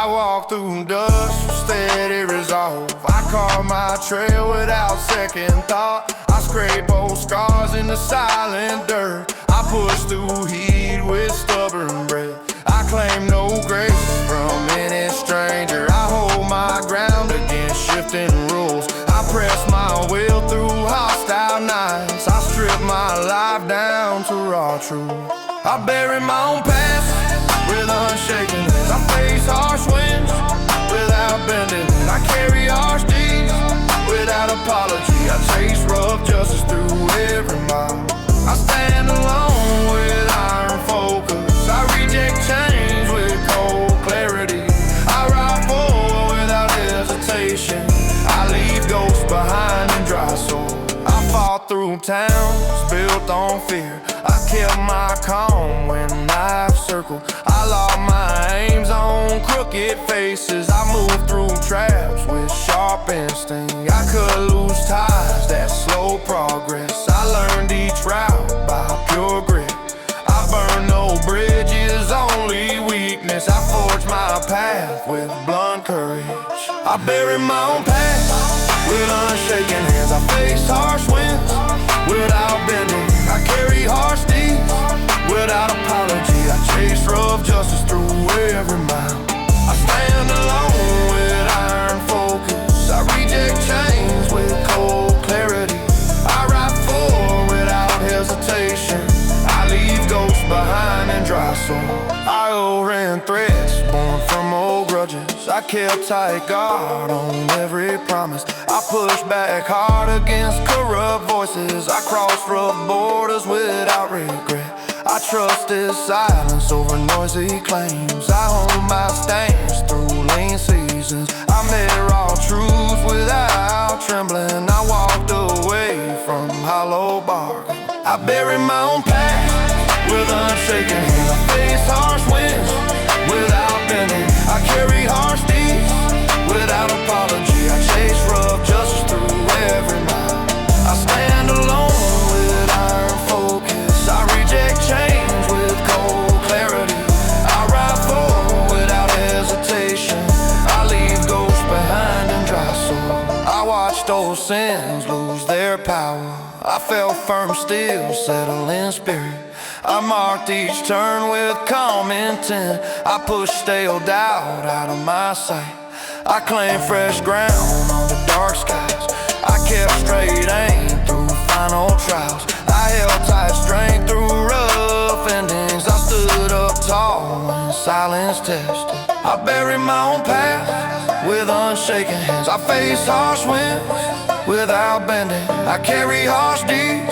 I walk through dust with steady resolve. I carve my trail without second thought. I scrape old scars in the silent dirt. I push through heat with stubborn breath. I claim no grace from any stranger. I hold my ground against shifting rules. I press my will through hostile nights. I strip my life down to raw truth. I bury my own past with unshaken hands. I face harsh winds without bending. I carry harsh deeds without apology. I chase rough justice through every mile. I stand alone with iron focus. I reject change with cold clarity. I ride forward without hesitation. I leave ghosts behind in dry soil. I fought through towns built on fear. I kept my calm when life circled. I locked my aims on crooked faces. I moved through traps with sharp instinct. I cut loose ties that slow progress. I learned each route by pure grit. I burn no bridges, only weakness. I forge my path with blunt courage. I bury my own past with unshaken hands. I face harsh winds without bending. I carry harsh deeds without apology. I chase rough justice through every mile. I stand alone with iron focus. I reject chains with cold clarity. I ride forward without hesitation. I leave ghosts behind in dry soil. I overran threats born from old grudges. I kept tight guard on every promise. I pushed back hard against corrupt voices. I crossed rough borders without regret. I trusted silence over noisy claims. I hold my stance through lean seasons. I met raw truth without trembling. I walked away from hollow bargain. I bury my own past with unshaken hands. I face harsh winds without bending. I carry harsh deeds without apology. I chase rough justice through every mile. I stand alone with iron focus. I reject change with cold clarity. I ride forward without hesitation. I leave ghosts behind in dry soil. I watched old sins lose their power. I felt firm still, settle in spirit. I marked each turn with calm intent. I pushed stale doubt out of my sight. I claimed fresh ground on the dark skies. I kept straight aim through final trials. I held tight strength through rough endings. I stood up tall when silence tested. I bury my own past with unshaken hands. I face harsh winds without bending. I carry harsh deeds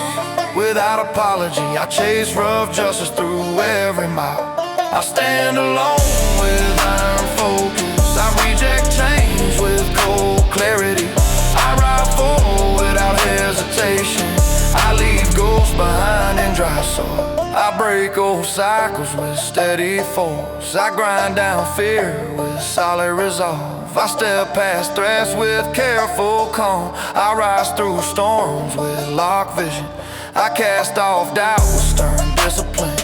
without apology. I chase rough justice through every mile. I stand alone with iron focus. I reject change with cold clarity. I ride forward without hesitation. I leave ghosts behind in dry soil. I break old cycles with steady force. I grind down fear with solid resolve. I step past threats with careful calm. I rise through storms with locked vision. I cast off doubt with stern discipline.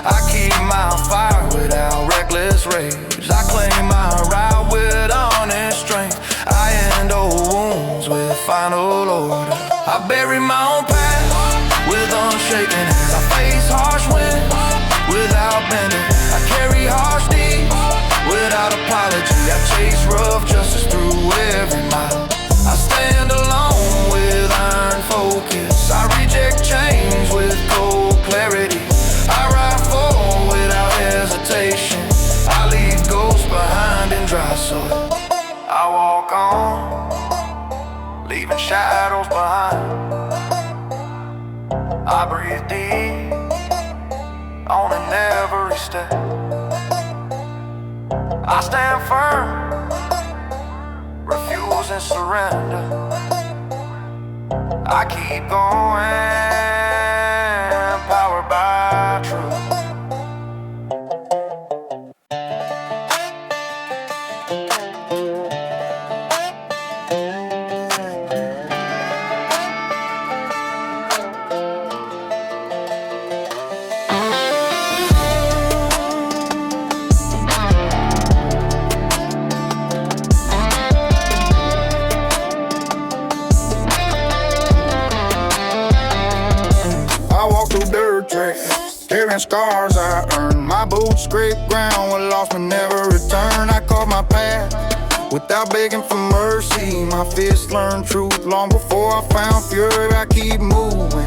I keep my fire without reckless rage. I claim my right with honest strength. I end old wounds with final order. I bury my own past with unshaken hands. I face harsh winds without bending. I carry harsh deeds without apology. I chase rough justice through every mile. I stand alone with iron focus. I reject change with cold clarity. I ride forward without hesitation. I leave ghosts behind in dry soil. I walk on, leaving shadows behind. I breathe deep on in every step. I stand firm, refusing surrender. I keep going, powered by truth. and scars I earned. My boots scraped ground, what lost me never returned. I carved my path without begging for mercy. My fists learned truth long before I found fury. I keep moving,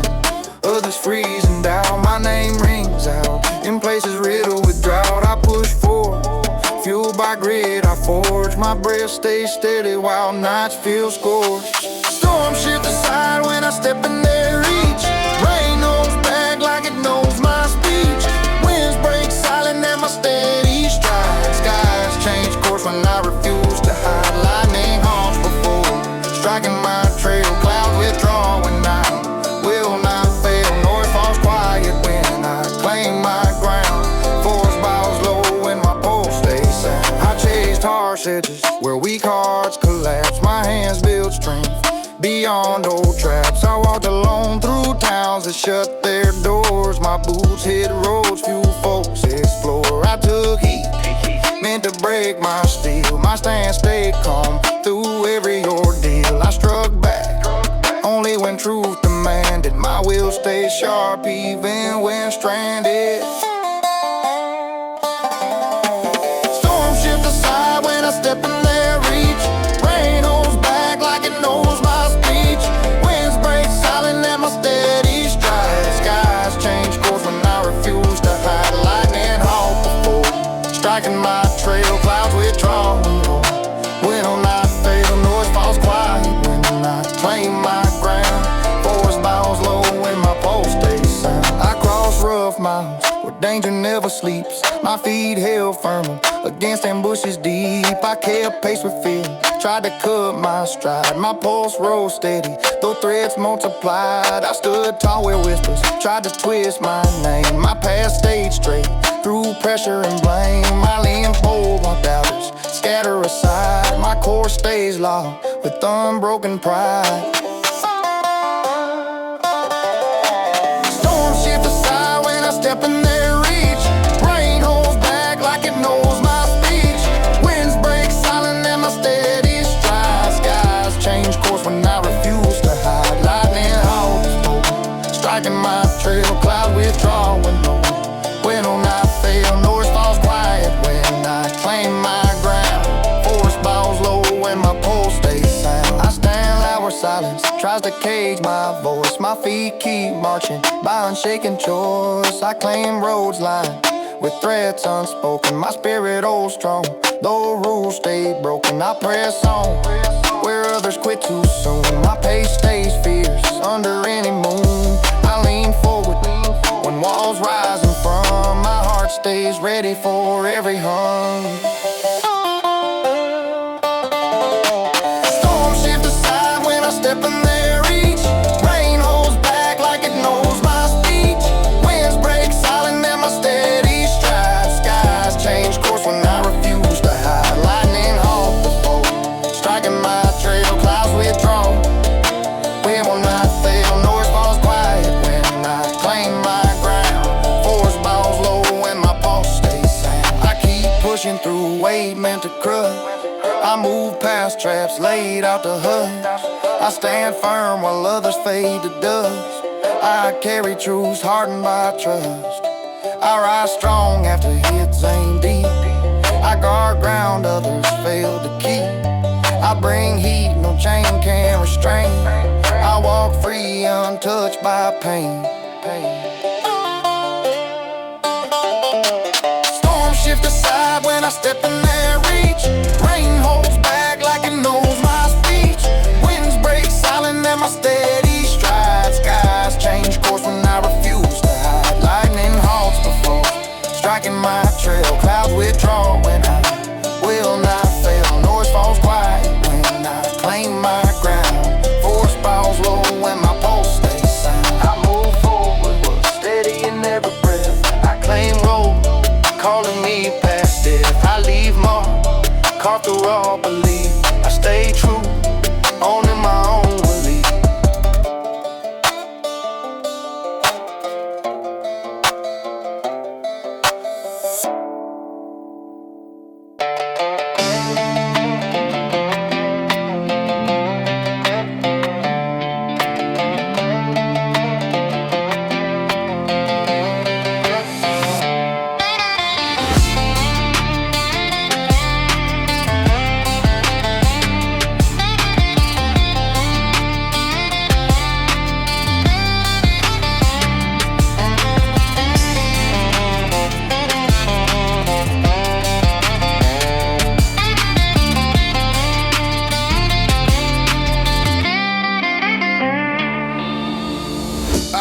others freeze and doubt. My name rings out in places riddled with drought. I push forward, fueled by grit. I forge, my breath stays steady while nights feel scorched. Storm shift aside when I step in their reach. Rain knows back like it knows my speech. Winds break silent at my steady stride. Skies change course when I refuse to hide. Lightning haunts before striking my trail. Clouds withdraw when I will not fail. Noise falls quiet when I claim my ground. Forest bows low when my pulse stays sound. I chased harsh edges where weak hearts collapse. My hands build strength beyond old traps. I walked alone through towns that shut their doors. My boots hit roads few folks explore. I took heat, meant to break my steel. My stance stayed calm through every ordeal. I struck back only when truth demanded. My will stayed sharp even when stranded. Storm shift aside when I step in their reach. Rain holds back like it knows my speech. Winds break silent at my steady stride. Skies change course when I refuse to hide. Lightning halt before striking my trail. Clouds withdraw will not fail. Noise falls quiet when I claim my ground. Forest bows low when my pulse stays sound. I cross rough mountains where danger never sleeps. My feet held firm against ambushes deep. I kept pace with fear, tried to cut my stride. My pulse rose steady, though threats multiplied. I stood tall where whispers tried to twist my name. My path stayed straight through pressure and blame. I lean bold while doubters scatter aside. My core stays locked with unbroken pride. Storm shift aside when I step in their reach. Rain holds back like it knows my speech. Winds break silent at my steady stride. Skies change course when I refuse to hide. Lightning halts, striking my trail. Clouds withdraw when no will not fail. Noise falls quiet when I claim my ground. Forest bows low when my pulse stays sound. I stand loud where silence tries to cage my voice. My feet keep marching by unshaken choice. I claim roads lined with threats unspoken. My spirit holds strong, though rules stay broken. I press on where others quit too soon. My pace stays fierce under any moon. I lean forward when walls rising from. My heart stays ready for every hum. Storm shift aside when I step in their reach. Rain holds back like it knows my speech. Winds break silent at my steady stride. Skies change course when I refuse to hide. Lightning halt before striking my trail. Clouds withdraw, we will not fail. Noise falls quiet when I claim my ground. Forest bows low when my pulse stays sound. I keep pushing through weight meant to crush. I move past traps laid out to hush. I stand firm while others fade to dust. I carry truths hardened by trust. I rise strong after hits aim deep. I guard ground others fail to keep. I bring heat no chain can restrain. I walk free untouched by pain. Storm shift aside when I step in their reach. Rain holds back like it knows my speech. Winds break silent at my steady stride. Skies change course when I refuse to hide. Lightning halts before striking my trail. Clouds withdraw when I will not fail. Noise falls quiet when I claim my ground. Forest bows low when my pulse stays sound. I move forward, but steady in every breath. I claim road, calling me past death. I leave mark, carved through all belief. I stay true, owning my own belief.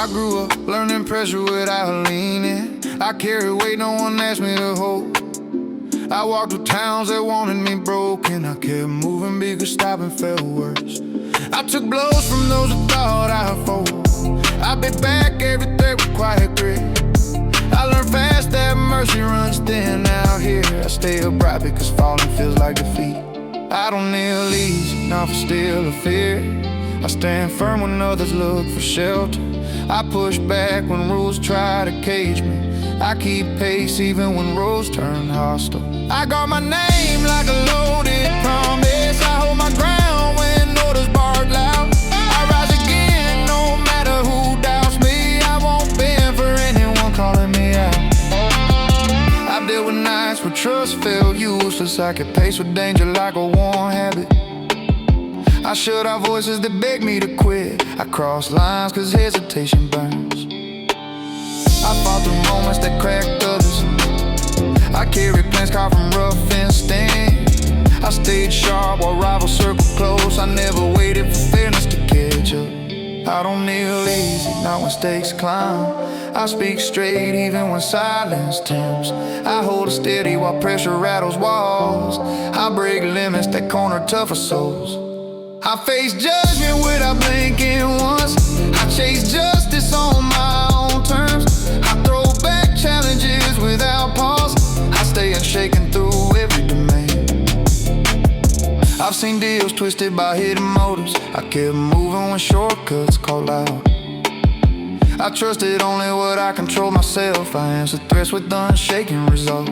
I grew up learning pressure without leaning. I carry weight no one asked me to hold. I walked through towns that wanted me broken. I kept moving because stopping felt worse. I took blows from those who thought I'd fold. I bit back every threat with quiet grit. I learned fast that mercy runs thin out here. I stay upright because falling feels like defeat. I don't kneel easy, not for still or fear. I stand firm when others look for shelter. I push back when rules try to cage me. I keep pace even when roads turn hostile. I guard my name like a loaded promise. I hold my ground when orders bark loud. I rise again no matter who doubts me. I won't bend for anyone calling me out. I've dealt with nights where trust felt useless. I kept pace with danger like a worn habit. I shut out voices that beg me to quit. I cross lines cause hesitation burns. I fought through moments that cracked others. I carried plans carved from rough instinct. I stayed sharp while rivals circled close. I never waited for fairness to catch up. I don't kneel easy, not when stakes climb. I speak straight even when silence tempts. I hold it steady while pressure rattles walls. I break limits that corner tougher souls. I face judgment without blinking once. I chase justice on my own terms. I throw back challenges without pause. I stay unshaken through every domain. I've seen deals twisted by hidden motives. I kept moving when shortcuts called out. I trusted only what I control myself. I answered threats with unshaken resolve.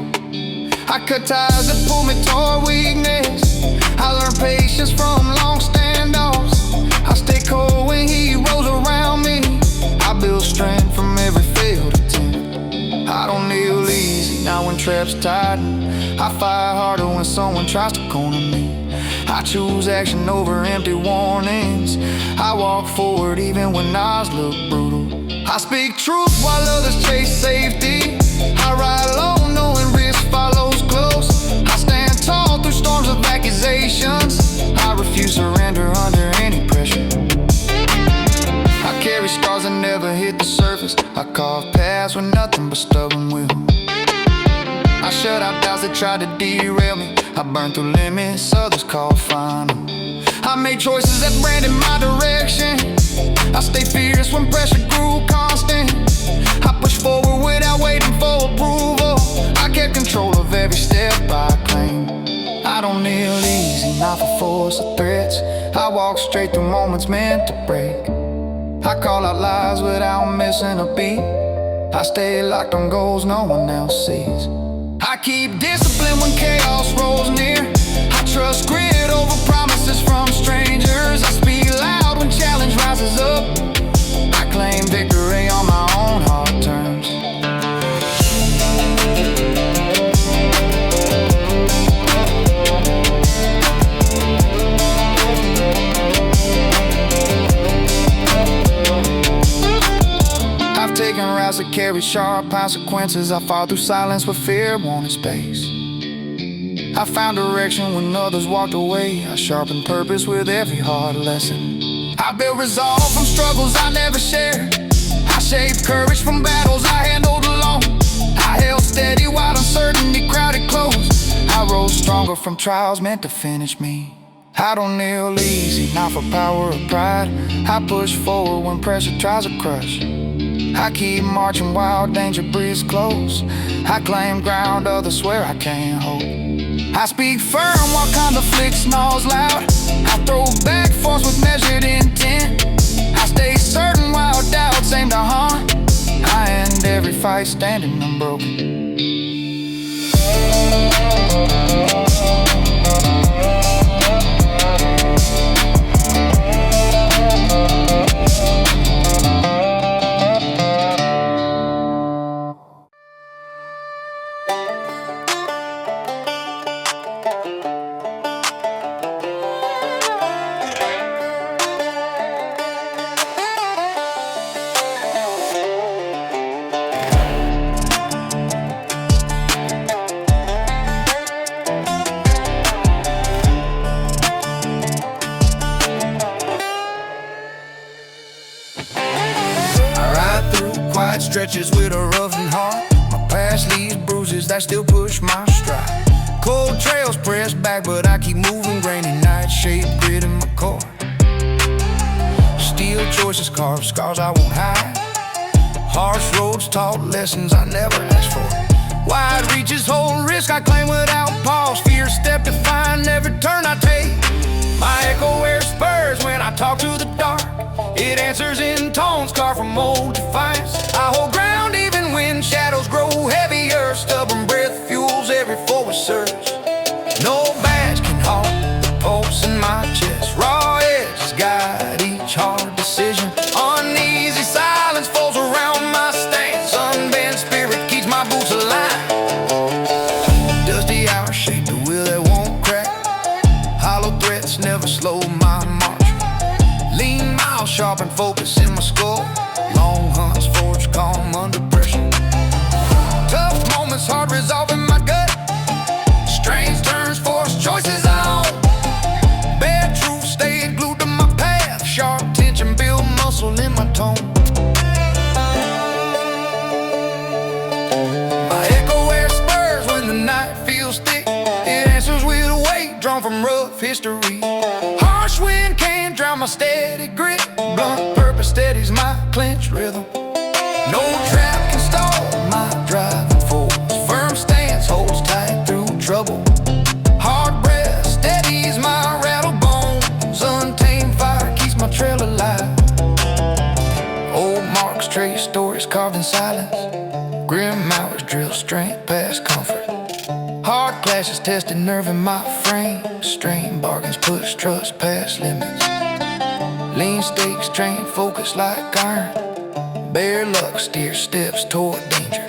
I cut ties that pull me toward weakness. I learned patience from long standoffs. I stay cold when heroes around me. I build strength from every failed attempt. I don't kneel easy, not when traps tighten. I fight harder when someone tries to corner me. I choose action over empty warnings. I walk forward even when odds look brutal. I speak truth while others chase safety. I ride alone knowing risk follows close. I stand tall through storms of accusations. I refuse surrender under any pressure. I carry scars that never hit the surface. I carve paths with nothing but stubborn will. I shut out doubts that tried to derail me. I burn through limits others call final. I made choices that branded my direction. I stay fierce when pressure grew constant. I push forward without waiting for approval. I kept control of every step I claim. I don't kneel easy, not for force or threats. I walk straight through moments meant to break. I call out lies without missing a beat. I stay locked on goals no one else sees. I keep discipline when chaos rolls near. I trust grit over promises from strangers. I speak loud when challenge rises up. I claim victory on my own hard terms. I've taken routes that carry sharp consequences. I fought through silence with fear wanted space. I found direction when others walked away. I sharpened purpose with every hard lesson. I built resolve from struggles I never shared. I shaped courage from battles I handled alone. I held steady while uncertainty crowded close. I rose stronger from trials meant to finish me. I don't kneel easy, not for power or pride. I push forward when pressure tries to crush. I keep marching while danger breathes close. I claim ground others swear I can't hold. I speak firm while conflict snarls loud. I throw back force with measured intent. I stay certain while doubts aim to harm. I end every fight standing unbroken. night stretches with a roughened heart. My past leaves bruises that still push my stride. Cold trails pressed back, but I keep moving. Grainy night shape grit in my core. Steel choices carve scars I won't hide. Harsh roads taught lessons I never asked for. Wide reaches hold risk I claim without pause. Fear step define every turn I take. My echo wears spurs when I talk to the dark. It answers in tones carved from old defiance. I hold ground even when shadows grow heavier. Stubborn breath fuels every forward surge. No badge can halt the pulse in my chest. Raw edges guide each hard decision. Uneasy silence falls around my stance. Unbent spirit keeps my boots aligned. Dusty hours shape the wheel that won't crack. Hollow threats never slow my march. Lean miles sharpen focus in my skull. Long hunts forge calm under pressure. Tough moments hard resolving my gut. Strange turns force choices I own. Bare truth stayed glued to my path. Sharp tension build muscle in my tone. My echo wears spurs when the night feels thick. It answers with a weight drawn from rough history. Harsh wind can't drown my steady grit. Blunt purpose steadies my clenched rhythm. No trap can stall my driving force. Firm stance holds tight through trouble. Hard breath steadies my rattled bones. Untamed fire keeps my trail alive. Old marks trace stories carved in silence. Grim hours drill strength past comfort. Hard clashes tested nerve in my frame. Strain bargains push trust past limits. Lean stakes train focus like iron. Bare luck steers steps toward danger.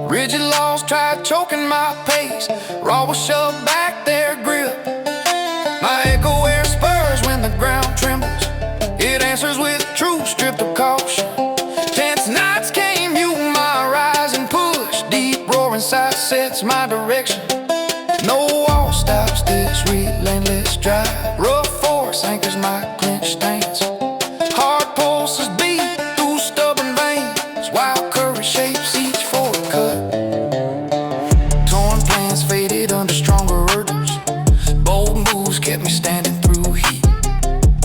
Rigid laws try choking my pace. Raw will shove back their grip. My echo wears spurs when the ground trembles. It answers with truth stripped of caution. Tense nights came, you my rise and push. Deep roaring sight sets my direction. No wall stops this relentless drive. Rough force anchors my clenched stance. Hard pulses beat through stubborn veins. Wild courage shapes each forward cut. Torn plans faded under stronger urges. Bold moves kept me standing through heat.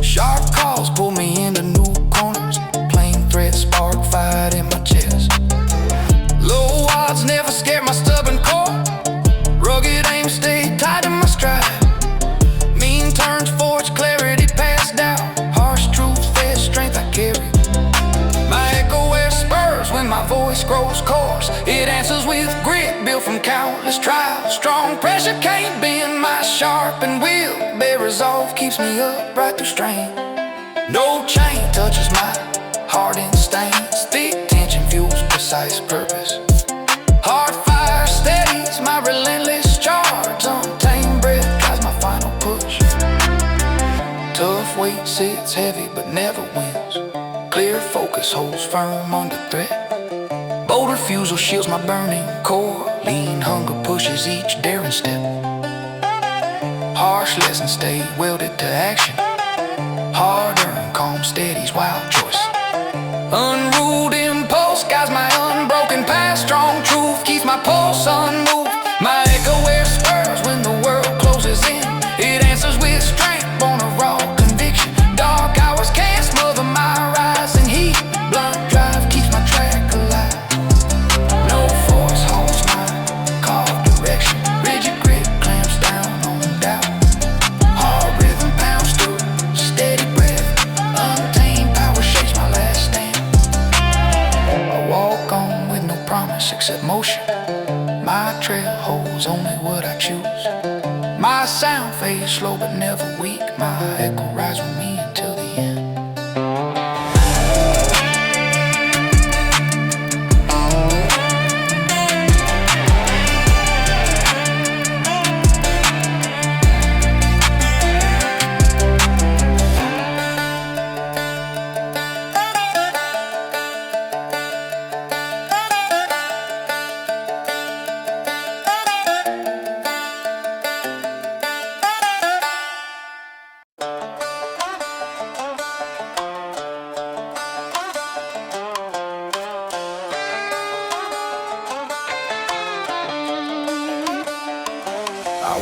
Sharp calls pulled me into new corners. Plain thread spark fired in my chest. Low odds never scared my stubborn core. Rugged aim stayed tight in my stride. Mean turns forged clarity passed down. Harsh truth fed strength I carry. My echo wears spurs when my voice grows coarse. It answers with grit built from countless trials. Strong pressure can't bend my sharpened will. Bare resolve keeps me upright through strain. No chain touches my heart in stains. Thick tension fuels precise purpose. Hard fire steadies my relentless charge. Untamed breath guides my final push. Tough weight sits heavy but never wins. Clear focus holds firm under threat. Bold refusal shields my burning core. Lean hunger pushes each daring step. Harsh lessons stay welded to action. Hard-earned calm steadies wild choice. Unruled impulse guides my unbroken past. Strong truth keeps my pulse unmoved. My echo wears spurs when the world closes in. It answers with strength born of raw conviction. Dark hours can't smother my rising heat. Blunt drive keeps my track alive. No force halts my carved direction. Rigid grip clamps down on doubt. Hard rhythm pounds through steady breath. Untamed power shapes my last stand. I walk on with no promise except motion. My trail holds only what I choose. My sound fades slow but never weak. My echo rides with me until the end.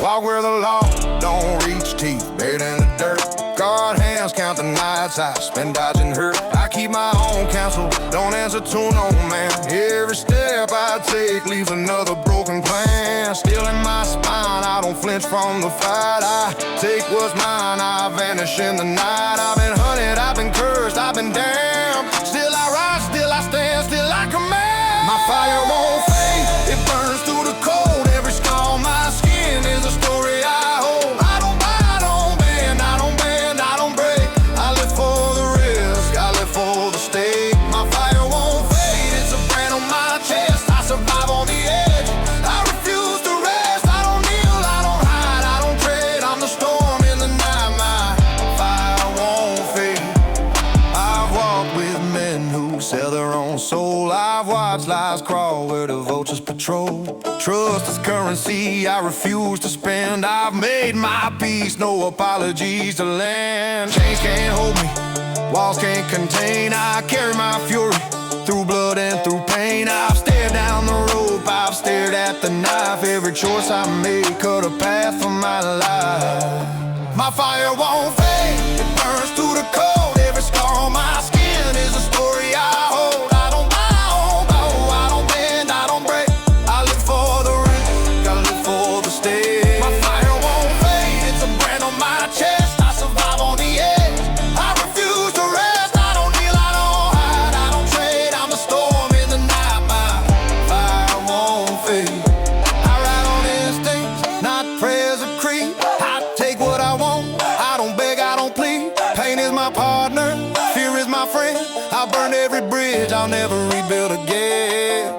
Walk where the law don't reach teeth, buried in the dirt. Guard hands count the nights I spend dodging hurt. I keep my own counsel, don't answer to no man. Every step I take leaves another broken plan. Still in my spine, I don't flinch from the fight. I take what's mine, I vanish in the night. I've been hunted, I've been cursed, I've been damned. Still I rise, still I stand, still I command. My fire won't fade, it burns through the cold. Every scar on my skin is a story I hold. I don't buy, I don't bend, I don't bend, I don't break. I live for the risk, I live for the stake. My fire won't fade, it's a brand on my chest. I survive on the edge, I refuse to rest. I don't kneel, I don't hide, I don't trade. I'm the storm in the night, my fire won't fade. I've walked with men who sell their own soul. I've watched lies crawl where the vultures patrol. Trust is currency I refuse to spend. I've made my peace, no apologies to land. Chains can't hold me, walls can't contain. I carry my fury through blood and through pain. I've stared down the rope, I've stared at the knife. Every choice I made cut a path for my life. My fire won't fade, it burns through the cold. Every scar on my skin is a story I hold. I don't buy, I don't bow, I don't bend, I don't break. I live for the risk, I live for the stake. My fire won't fade, it's a brand on my chest. I survive on the edge, I refuse to rest. I don't kneel, I don't hide, I don't trade. I'm the storm in the night, my fire won't fade. I ride on instincts, not prayers or creed. I take what I want, I don't beg, I don't plead. Pain is my partner, fear is my friend. I burned every bridge, I'll never rebuild again.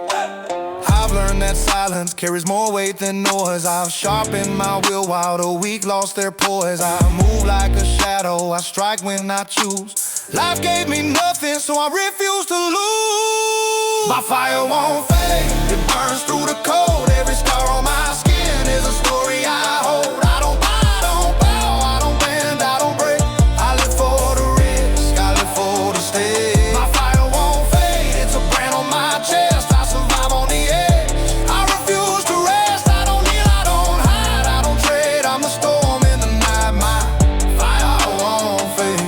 I've learned that silence carries more weight than noise. I've sharpened my will while the weak lost their poise. I move like a shadow, I strike when I choose. Life gave me nothing, so I refuse to lose. My fire won't fade, it burns through the cold. Every scar on my skin is a story I hold. I don't buy, I don't bow, I don't bend, I don't break. I live for the risk, I live for the stake. My fire won't fade, it's a brand on my chest. I survive on the edge, I refuse to rest. I don't kneel, I don't hide, I don't trade. I'm the storm in the night, my fire won't fade.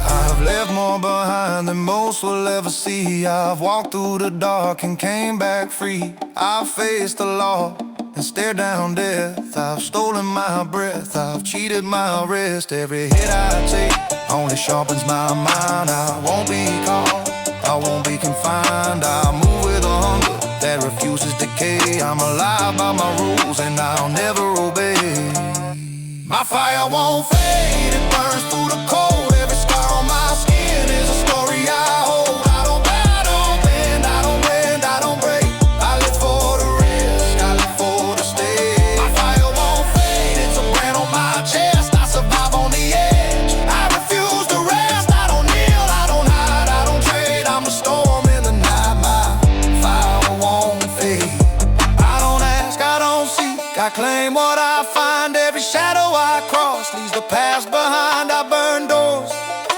I've left more behind than most will ever see. I've walked through the dark and came back free. I've faced the law and stared down death. I've stolen my breath, I've cheated my rest. Every hit I take only sharpens my mind. I won't be caught, I won't be confined. I move with a hunger that refuses decay. I'm alive by my rules and I'll never obey. My fire won't fade, it burns through the cold. Every scar on my skin is a story I hold. I don't bow, I don't bend, I don't bend, I don't break. I live for the risk, I live for the stake. My fire won't fade, it's a brand on my chest. I survive on the edge, I refuse to rest. I don't kneel, I don't hide, I don't trade. I'm the storm in the night, my fire won't fade. I don't ask, I don't seek, I claim what I find. Every shadow I cross leaves the past behind. I burn doors,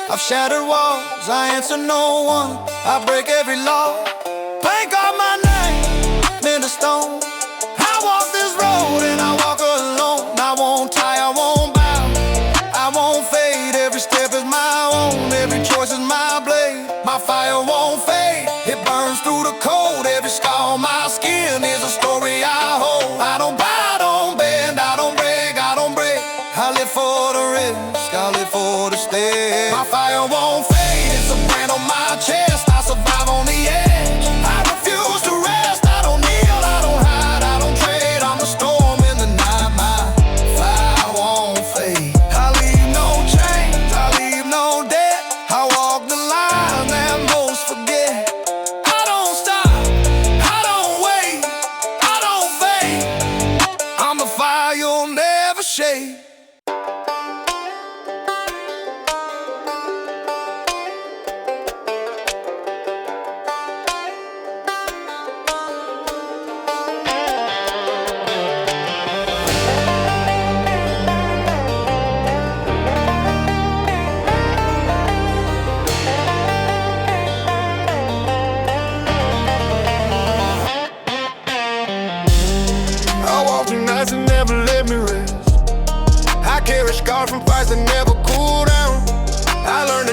I've shattered walls, I answer no one, I break every law. Paint on my name, in the stone. I walk this road and I walk alone. I won't tie, I won't bow, I won't fade. Every step is my own, every choice is my blade. My fire won't fade, it burns through the cold. Every scar on my skin is a story I hold. I don't buy, I don't bend, I don't break, I don't break. I live for the risk, I live for the stake. My fire won't fade, it's a brand on my chest. I survive on the edge, I refuse to rest. I don't kneel, I don't hide, I don't trade. I'm the storm in the night.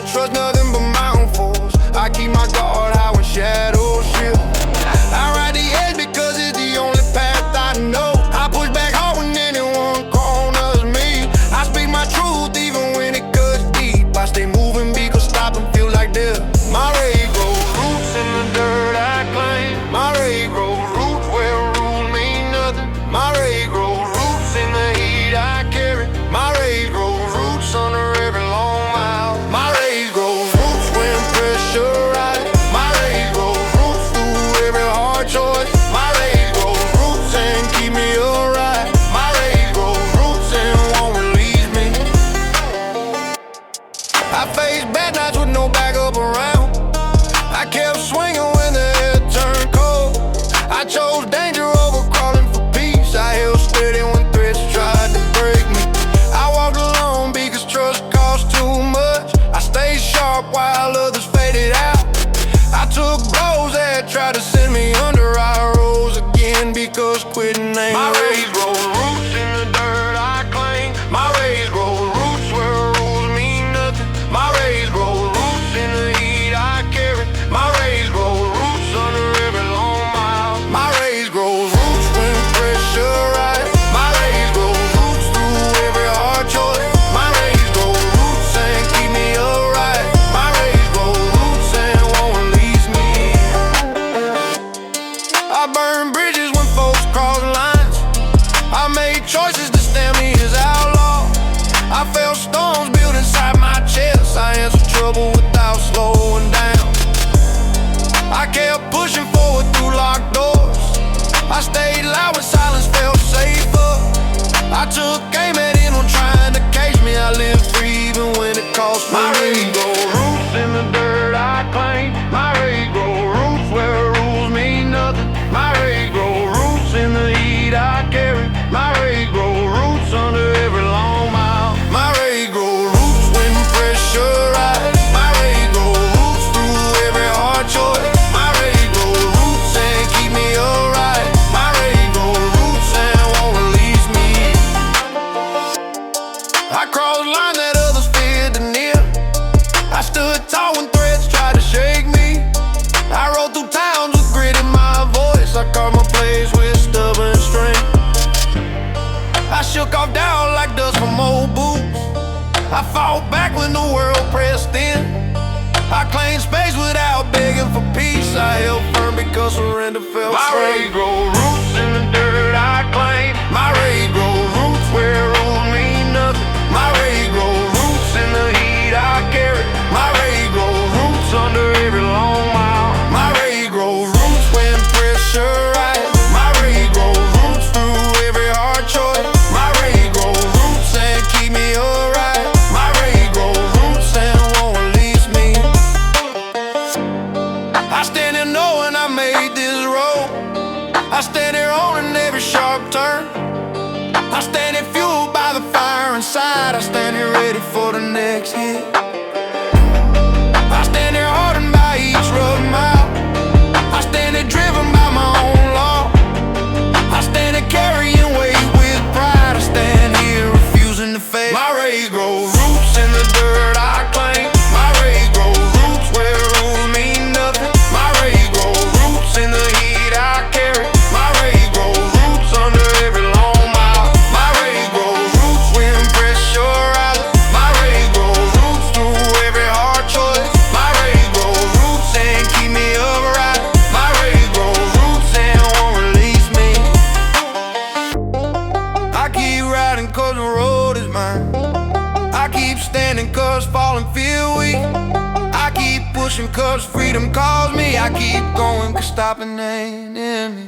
to trust nothing but mountain force. I keep my guard high when shadows shift. I ride the edge because it's the only path I know. I push back hard when anyone corners me. I speak my truth even when it cuts deep. I stay moving because stopping feel like death. My rage grows roots in the dirt I claim. My rage grows roots where rules mean nothing. My rage grows roots in the heat I carry. My rage grows roots under every long mile. My rage grows roots when pressure rises. My rage grows roots through every hard choice. My rage grows roots and keep me alright. My rage grows roots and won't release me. I face bad nights with no backup around. I kept swinging when the air turned cold. I chose danger over crawling for peace. I held steady when threats tried to break me. I walked alone because trust cost too much. I stayed sharp while others faded out. I took blows that tried to send me under. I rose again because quitting ain't my rage grows roots in the dirt I claim. My rage grows roots where rules mean nothing. My rage grows roots in the heat I carry. My rage grows roots under every long mile. My rage grows roots when pressure rises. My rage grows roots through every hard choice. My rage grows roots and keep me alright. My rage grows roots and won't release me. I burn bridges when folks cross lines. I made choices to stand me as outlaw. I felt storms built inside my chest. I answered trouble without slowing down. I kept pushing forward through locked doors. I stayed loud when silence felt safer. I took aim at anyone trying to cage me. I lived free even when it cost me. My rage grows roots in the dirt I claim. My rage grows roots where rules mean nothing. My rage grows roots in the heat I carry. My rage grows roots under every long mile. My rage grows roots when pressure rises. My rage grows roots through every hard choice. My rage grows roots and keep me alright. My rage grows roots and won't release me. I crossed lines that others feared to near. I stood tall when threats tried to shake me. I rode through towns with grit in my voice. I carved my place with stubborn strength. I shook off doubt like dust from old boots. I fought back when the world pressed in. I claimed space without begging for peace. I held firm because surrender felt safe. My rage grows roots in the dirt I claim. My rage grows roots where rules mean nothing. My rage grows roots in the heat I carry. My rage grows roots under every long mile. My rage grows roots when pressure rises. My rage grows roots through every hard choice. My rage grows roots and keep me alright. My rage grows roots and won't release me. I stand here knowing I made this road. I stand here owning every sharp turn. I stand here fueled by the fire inside. I stand here ready for the next hit. I stand here hardened by each rough mile. I stand here driven by my own law. I stand here carrying weight with pride. I stand here refusing to fail. My rage grows roots in the dirt I claim. My rage grows roots where rules mean nothing. My rage grows roots in the heat I carry. My rage grows roots under every long mile. My rage grows roots when pressure rises. My rage grows roots through every hard choice. My rage grows roots and keep me upright. My rage grows roots and won't release me. I keep riding cause the road is mine. I keep standing cause falling feel weak. I keep pushing cause freedom calls me. I keep going cause stopping ain't in me.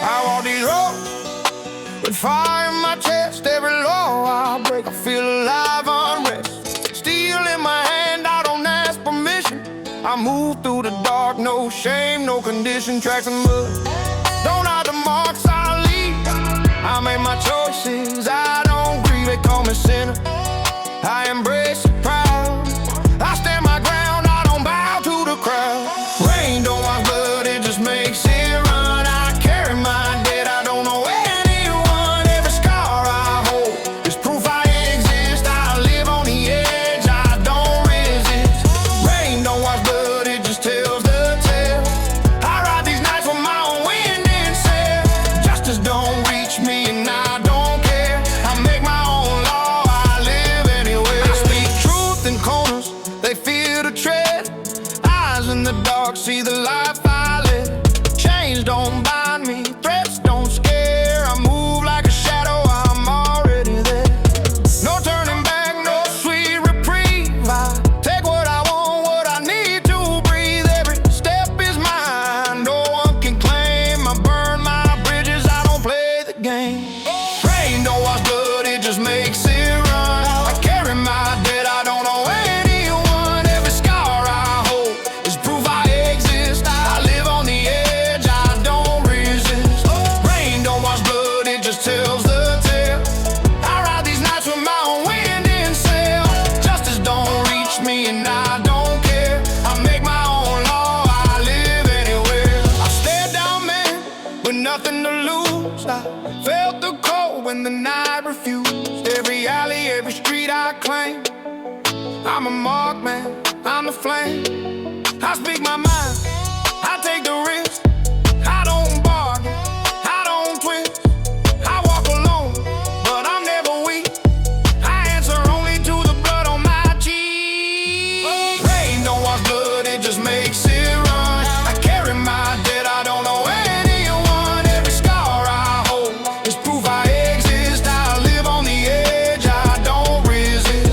I walk these roads with fire in my chest. Every law I break, I feel alive, unrest. Steel in my hand, I don't ask permission. I move through the dark, no shame, no condition. Tracks and mud, don't hide the marks I leave. I make my choices, I don't grieve. They call me sinner, I embrace it proud. I stand my ground, I don't bow to the crowd. Rain don't see the life I live. Chains don't bind me, threats don't scare. I move like a shadow, I'm already there. No turning back, no sweet reprieve. I take what I want, what I need to breathe. Every step is mine, no one can claim. I burn my bridges, I don't play the game. Rain don't wash blood, it just makes it run. I carry my debt, I don't know anyone. Every scar I hold is proof I exist. I live on the edge, I don't resist. Rain don't wash blood, it just tells the tale. I ride these nights with my own wind in sail. Justice don't reach me and I don't care. I make my own law, I live anywhere. I stared down men with nothing to lose. I felt the cold when the night refused. Every alley, every street I claim. I'm a mark man, I'm the flame. I speak my mind, I take the risk. I don't bargain, I don't twist. I walk alone, but I'm never weak. I answer only to the blood on my cheek. Rain don't wash blood, it just makes it run. I carry my debt, I don't know anyone. Every scar I hold is proof I exist. I live on the edge, I don't resist.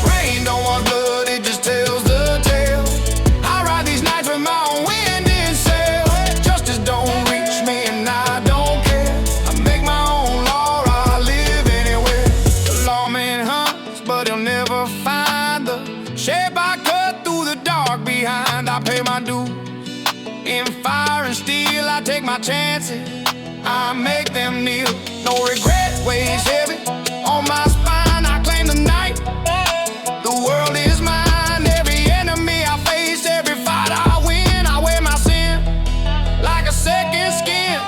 Rain don't wash blood, it just tells the tale. I ride these nights with my own wind in sail. Justice don't reach me and I don't care. I make my own law, I live anywhere. The lawman hunts, but he'll never find the shape I cut through the dark behind. I pay my dues in fire and steel, I take my chances, I make them kneel. No regret weighs heavy on my spine. I claim the night, the world is mine. Every enemy I face, every fight I win. I wear my sin like a second skin.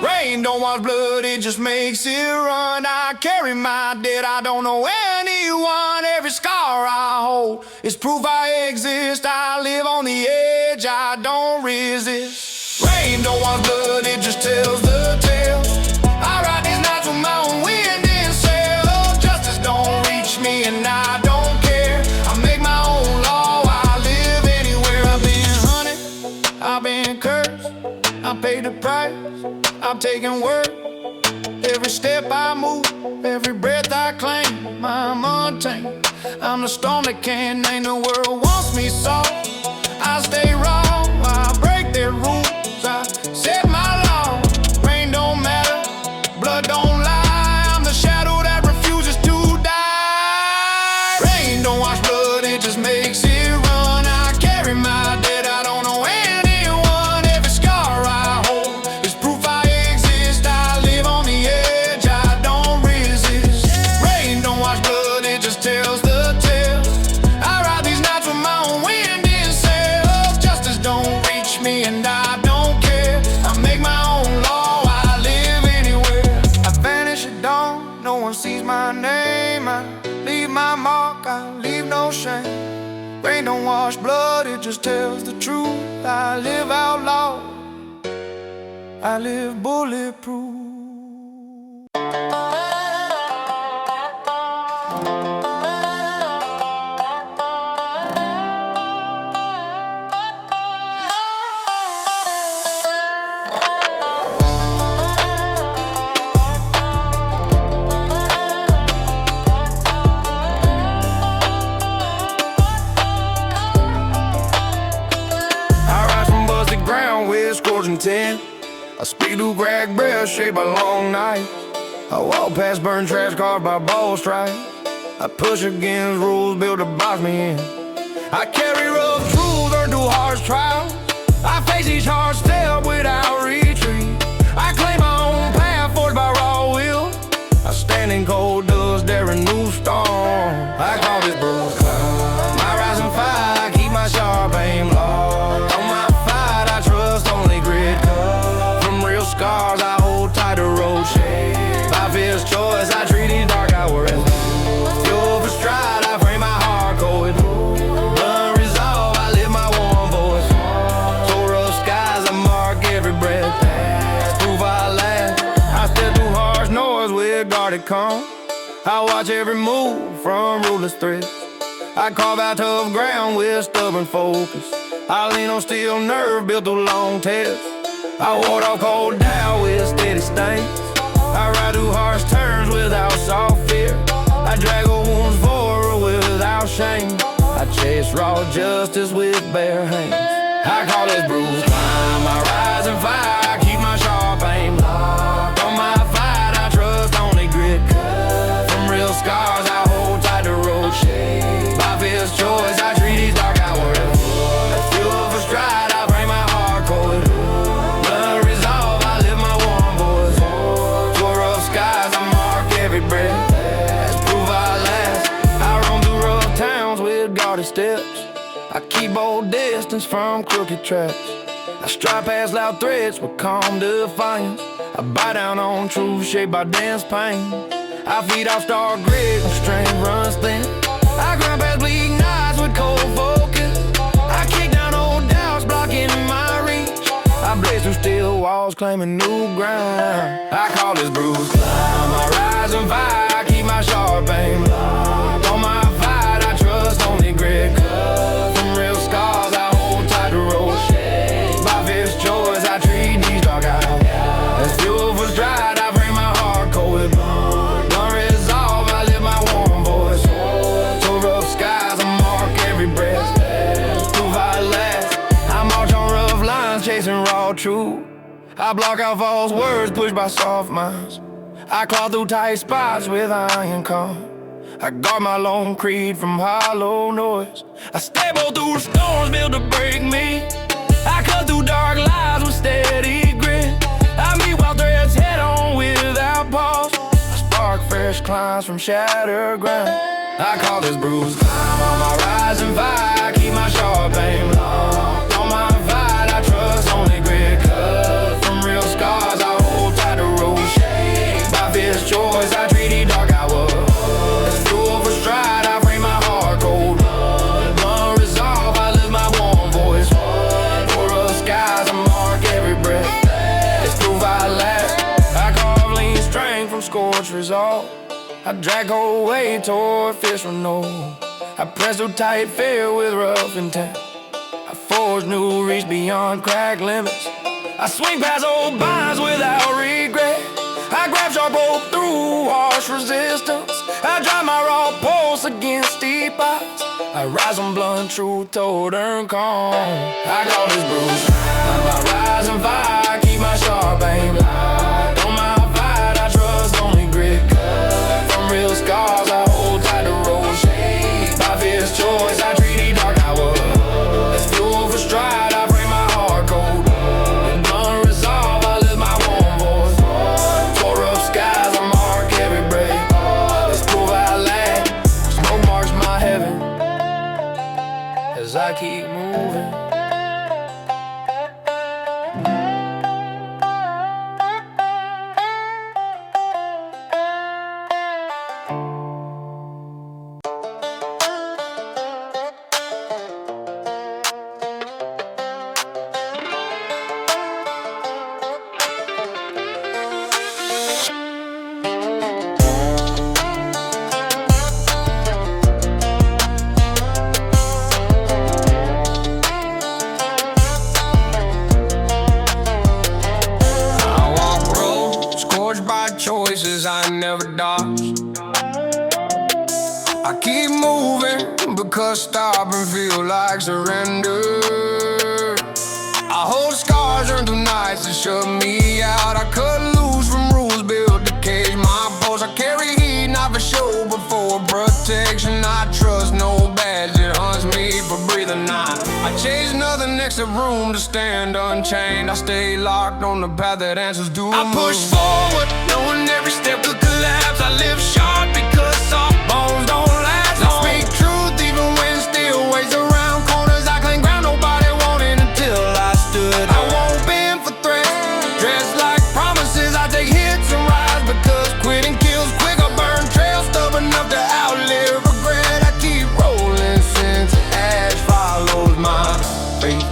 Rain don't wash blood, it just makes it run. I carry my debt, I don't know anyone. Every scar I hold is proof I exist. I live on the edge, I don't resist. Rain don't wash blood, it just tells the tale. I ride these nights with my own wind in sail. Justice don't reach me and I don't care. I make my own law, I live anywhere. I've been hunted, I've been cursed, I paid the price, I'm taking work. Every step I move, every breath I claim, I'm untamed. I'm the storm that can't name. The world wants me soft, I stay raw, I break their rules, I set my law. Rain don't matter, blood don't lie, I'm the shadow that refuses to die. Rain don't wash blood, it just makes it run. I carry my debt, I don't know anyone. Every scar I hold is proof I exist. I live on the edge, I don't resist. Rain don't wash blood, it just tells the tale. I ride these nights with my own wind in sail. Justice don't reach me and I don't care. I make my own law, I live anywhere. I vanish at dawn, no one sees my name. I leave my mark, I leave no shame. Rain don't wash blood, it just tells the truth. I live outlaw, I live bulletproof. Scorching 10, I speed through cracked breath shaped by long nights. I walk past burned trash cars by ball stripes. I push against rules built to box me in. I carry rough truths earned through harsh trials. I face each hard step without retreat. I claim my own path forged by raw will. I stand in cold dust, daring new storm. I call this bruised cloud my rising fire, keep my sharp aim locked. On my fight, I trust only grit. From real scars, I hold tight to road shade. By fierce choice, I treat these dark hours as fuel for stride. I frame my heart cold. Unresolved, I live my warm voice. Tore up skies, I mark every breath. Proof I last. I step through harsh noise with guarded calm. I watch every move from ruthless threats. I carve out tough ground with stubborn focus. I lean on steel nerve built through long tests. I ward off cold down with steady stance. I ride through harsh turns without soft fear. I drag old wounds forward without shame. I chase raw justice with bare hands. I call this bruised climb, I rise and fire. I keep my sharp aim locked on my fight. I trust only grit. From real scars, I hold tight to road. By fierce choice, I treat these dark hours as fuel for stride. I bring my heart cold. Blood resolve, I live my warm voice. For rough skies, I mark every breath. That's proof I last. I roam through rough towns with guarded steps. I keep old distance from crooked traps. I stride past loud threats with calm defiance. I bite down on truth shaped by dense pain. I feed off star grit when strength runs thin. I grind past bleak nights with cold focus. I kick down old doubts blocking my reach. I blaze through steel walls claiming new ground. I call this bruised climb, I rise and fight. I keep my sharp aim locked on my fight. I trust only grit. From real scars, I hold tight to road. By fierce choice, I treat these dark eyes as fuel for stride. I bring my heart cold with blunt resolve. I live my warm voice. So rough skies, I mark every breath. Prove I last. I march on rough lines, chasing raw truth. I block out false words pushed by soft minds. I claw through tight spots with iron calm. I guard my lone creed from hollow noise. I stable through storms built to break me. I cut through dark lies with steady grit. I meet wild threats head on without pause. I spark fresh climbs from shattered ground. I call this bruised climb on my rise and fight. I keep my sharp aim locked on my fight. I trust only grit. Cut from real scars, I hold tight to road. By fierce choice, I treat these dark hours as fuel for stride. I bring my heart cold. Blunt resolve, I live my warm voice. For rough skies, I mark every breath. It's proof I last. I carve lean strength from scorched resolve. I drag whole way toward fierce renewal. I press so tight fear with rough intent. I forge new reach beyond cracked limits. I swing past old binds without regret. I grab sharp rope through harsh resistance. I drive my raw pulse against steep odds. I rise on blunt truth toward earn calm. I call this bruised climb, I rise and fight. I keep my sharp aim locked on my fight. I trust only grit. From real scars, I hold tight to road. By fierce choice, I treat these dark hours as fuel for stride. I bring my heart cold. With blunt resolve, I live my warm voice. For rough skies, I mark every breath. Let's prove I last. Smoke marks my heaven as I keep moving. Choices I never dodged. I keep moving because stopping feel like surrender. I hold scars earned through nights that shut me out. I cut loose from rules built to cage my pulse. I carry heat not for show but for protection. I trust no badge that hunts me for breathing night. I chase nothing except room to stand unchained. I stay locked on the path that answers do. I push forward, knowing every step could collapse. I live sharp because soft bones don't last long. I speak truth even when still ways around corners. I claim ground nobody wanted until I stood. I won't bend for threats, dressed like promises. I take hits and rise because quitting kills quick. I burn trails stubborn enough to outlive regret. I keep rolling since ash follows my faith.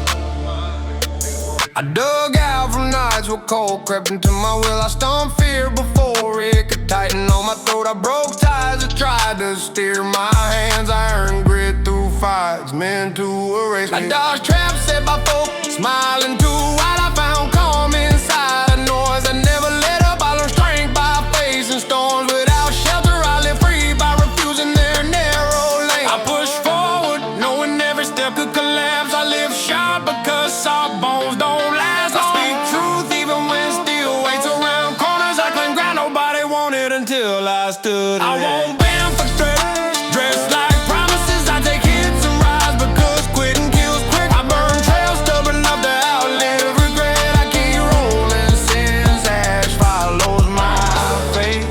I dug out from nights where cold crept into my will. I stomped fear before it could tighten on my throat. I broke ties that tried to steer my hands. I earned grit through fights meant to erase me. I dodged traps set by folk, smiling too wide. I found calm inside a noise that never let up. I learned strength by facing storms without shelter. I live free by refusing their narrow lane. I pushed forward, knowing every step could collapse. I live sharp because soft bones don't last. I speak truth even when steel waits around corners. I claim ground nobody wanted until I stood. I won't bend for threats, dressed like promises. I take hits and rise because quitting kills quick. I burn trails stubborn enough to outlive regret. I keep rolling since ash follows my fate.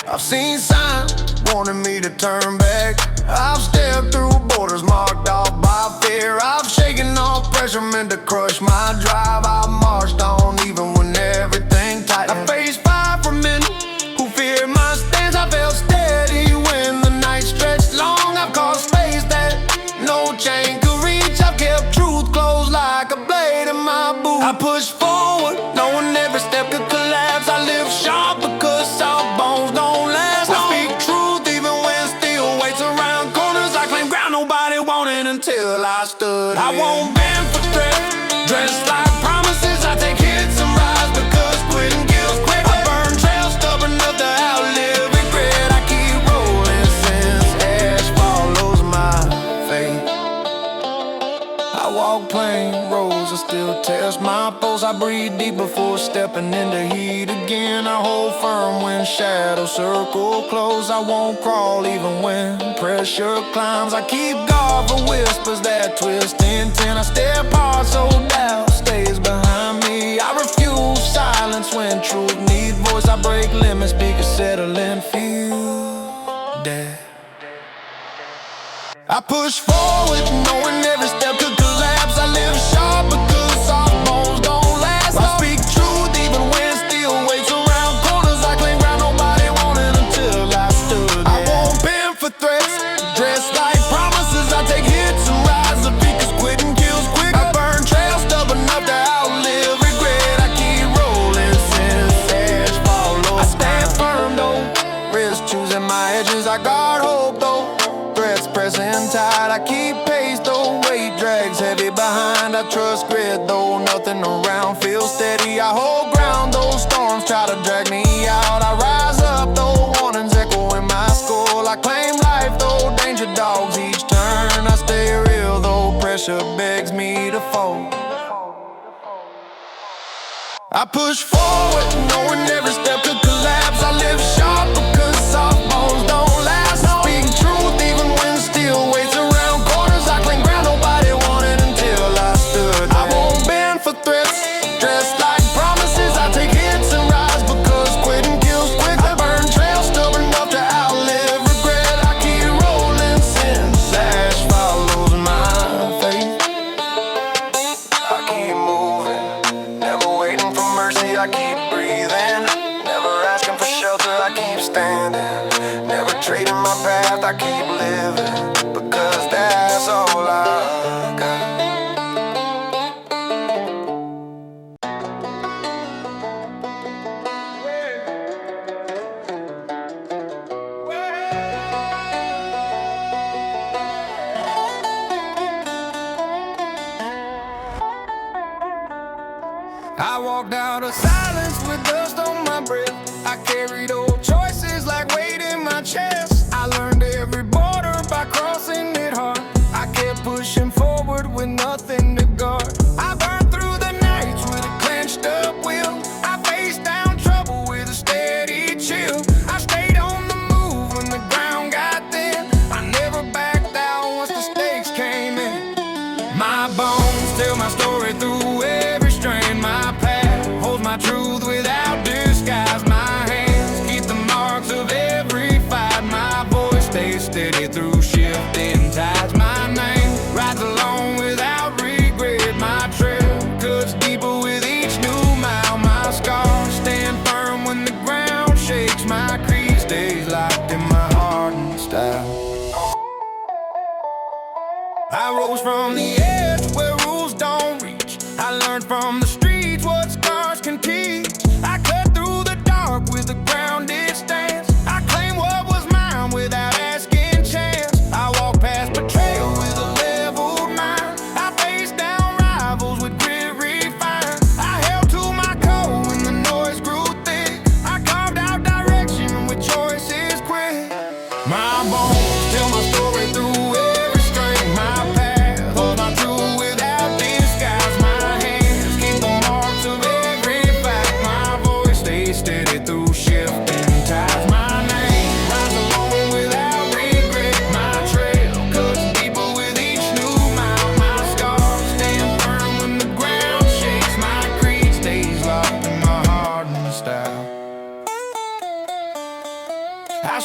I've seen signs warning me to turn back. I've stepped through borders marked off by fear. I've shaken off pressure meant to crush my drive. I marched on even when everything tightened. I faced fire from men who feared my stance. I felt steady when the night stretched long. I've caused space that no chain could reach. I've kept truth close like a blade in my boot. I pushed forward, knowing every step could collapse. I live sharp because soft bones don't last. I speak truth even when steel waits around corners. I claim ground nobody wanted until I stood. I won't bend for threats, dressed like promises. I take hits and rise because quitting kills quick. I burn trails stubborn enough to outlive regret. I keep rolling since ash follows my fate. I walk plain roads, I still test my pulse. I breathe deep before stepping into heat again. I hold firm when shadows circle close. I won't crawl even when pressure climbs. I keep guard for whispers that twist intent. I step hard so doubt stays behind me. I refuse silence when truth needs voice. I break limits because settling feel dead. I push forward, knowing every step could collapse. I live sharp because soft bones don't last. I speak truth even when steel waits around corners. I claim ground nobody wanted until I stood. I won't bend for threats, dressed like promises. I take hits and rise up because quitting kills quick. I burn trails stubborn enough to outlive regret. I keep rolling since ash follows. I stand firm though, risk choosing my edges. I guard hope though, threats pressing tight. I keep pace though, weight drags heavy behind. I trust grit though, nothing around feels steady. I hold ground though, storms try to drag me out. I rise up though, warnings echo in my skull. I claim life though, danger dogs each turn. I stay real though, pressure begs me to fall. I push forward, knowing every step could collapse. I live sharp because soft bones don't last. I speak truth even when steel waits around corners. I claim ground nobody wanted until I stood. I won't bend for threats, dressed like promises. I take hits and rise because quitting kills quick. I burn trails stubborn enough to outlive regret. I keep rolling since ash follows my fate. I keep moving, never waiting for mercy. I keep breathing, never asking for shelter. I keep standing, never trading my path. I keep living because that's all I got. I walked out of silence with dust on my breath. I carried old choices like weight in my chest. I learned every border by crossing it hard. I kept pushing forward with nothing to guard. I burned through the nights with a clenched up will. I faced down trouble with a steady chill. I stayed on the move when the ground got thin. I never backed out once the stakes came in. My bones tell my story through every strain. My path holds my truth without disguise. My hands keep the marks of every fight. My voice stays steady through shifting tides. My name rides along without regret. My trail cuts deeper with each new mile. My scars stand firm when the ground shakes. My creed stays locked in my heart and style. I rose from the edge where rules don't reach. I learned from the streets what scars can teach. I cut through the dark with a grounded stance. I claim what was mine without asking chance. I walk past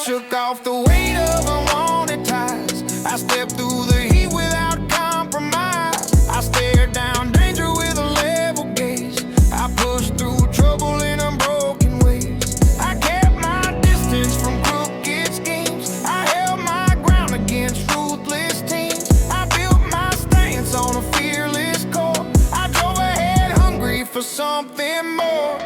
shook off the weight of unwanted ties. I stepped through the heat without compromise. I stared down danger with a level gaze. I pushed through trouble in unbroken ways. I kept my distance from crooked schemes. I held my ground against ruthless teams. I built my stance on a fearless core. I drove ahead hungry for something more.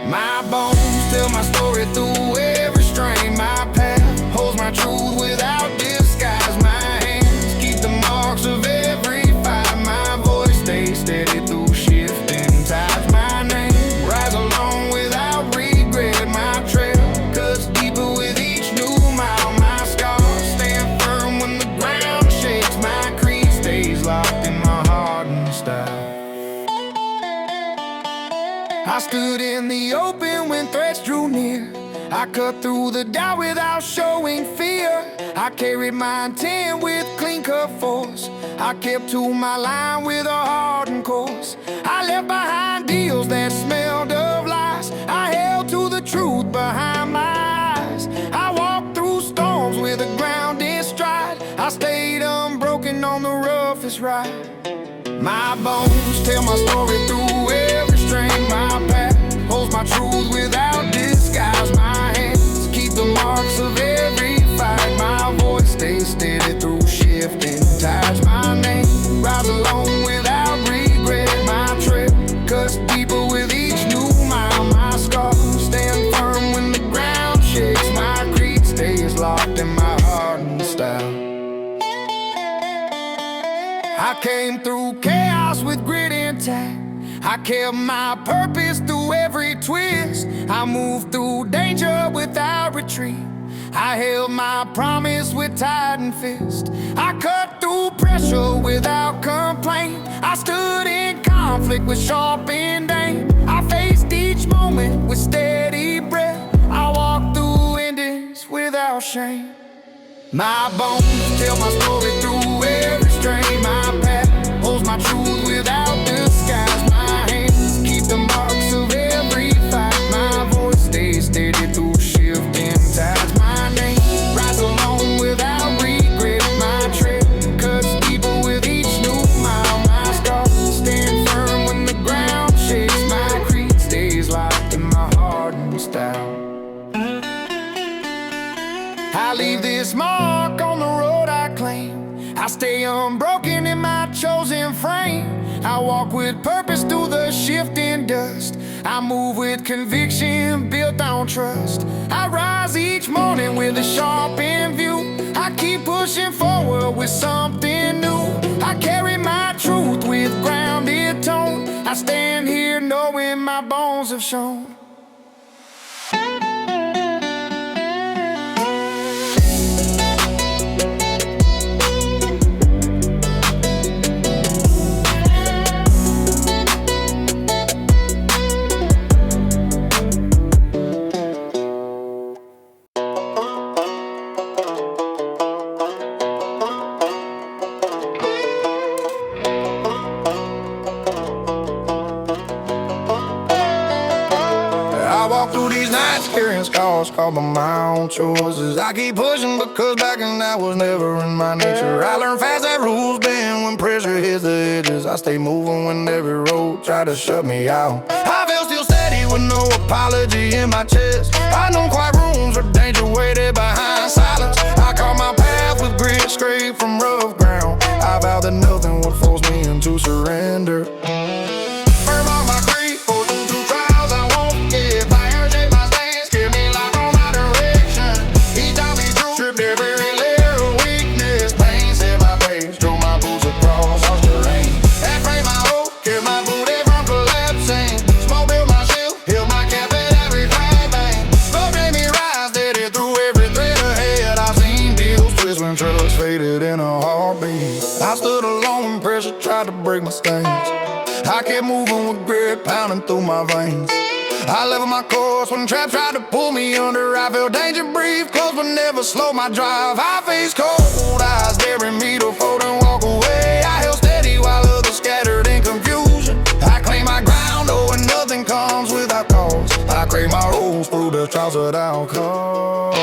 My bones tell my story through every strain. My path holds my truth without disguise. My hands keep the marks of every fight. My voice stays steady through shifting tides. My name rise along without regret. My trail cuts deeper with each new mile. My scars stand firm when the ground shakes. My creed stays locked in my heart and style. I stood in the open when threats drew near. I cut through the doubt without showing fear. I carried my intent with clean-cut force. I kept to my line with a hardened course. I left behind deals that smelled of lies. I held to the truth behind my eyes. I walked through storms with a grounded stride. I stayed unbroken on the roughest ride. My bones tell my story through every strain. My path holds my truth without disguise. My hands keep the marks of every fight. My voice stays steady through shifting tides. My name rides along without regret. My trail cuts deeper with each new mile. My scars stand firm when the ground shakes. My creed stays locked in my heart and style. I came through chaos with grit intact. I kept my purpose through every twist. I moved through danger without retreat. I held my promise with tightened fist. I cut through pressure without complaint. I stood in conflict with sharpened aim. I faced each moment with steady breath. I walked through endings without shame. My bones tell my story through every strain. My path holds my truth without disguise. My hands keep the marks of every fight. My voice stays steady through shifting tides. My name rides along without regret. My trail cuts deeper with each new mile. My scars stand firm when the ground shakes. My creed stays locked in my heart and style. I leave this mark on the road I claim. I stay unbroken in my chosen frame. I walk with purpose through the shifting dust. I move with conviction built on trust. I rise each morning with a sharpened view. I keep pushing forward with something new. I carry my truth with grounded tone. I stand here knowing my bones have shown. I walk through these nights carrying scars caused by my own choices. I keep pushing because back in that was never in my nature. I learned fast that rules bend when pressure hits the edges. I stay moving when every road try to shut me out. I feel still steady with no apology in my chest. I know quiet rooms where danger waited behind silence. I call my path with grit straight from rough ground. I vow that nothing would force me into surrender. I stood alone when pressure tried to break my stance. I kept moving with grit pounding through my veins. I leveled my course when traps tried to pull me under. I felt danger breathe close but never slow my drive. I faced cold eyes daring me to fold and walk away. I held steady while others scattered in confusion. I claim my ground, oh, and nothing comes without cause. I crave my rules through the trials without cause.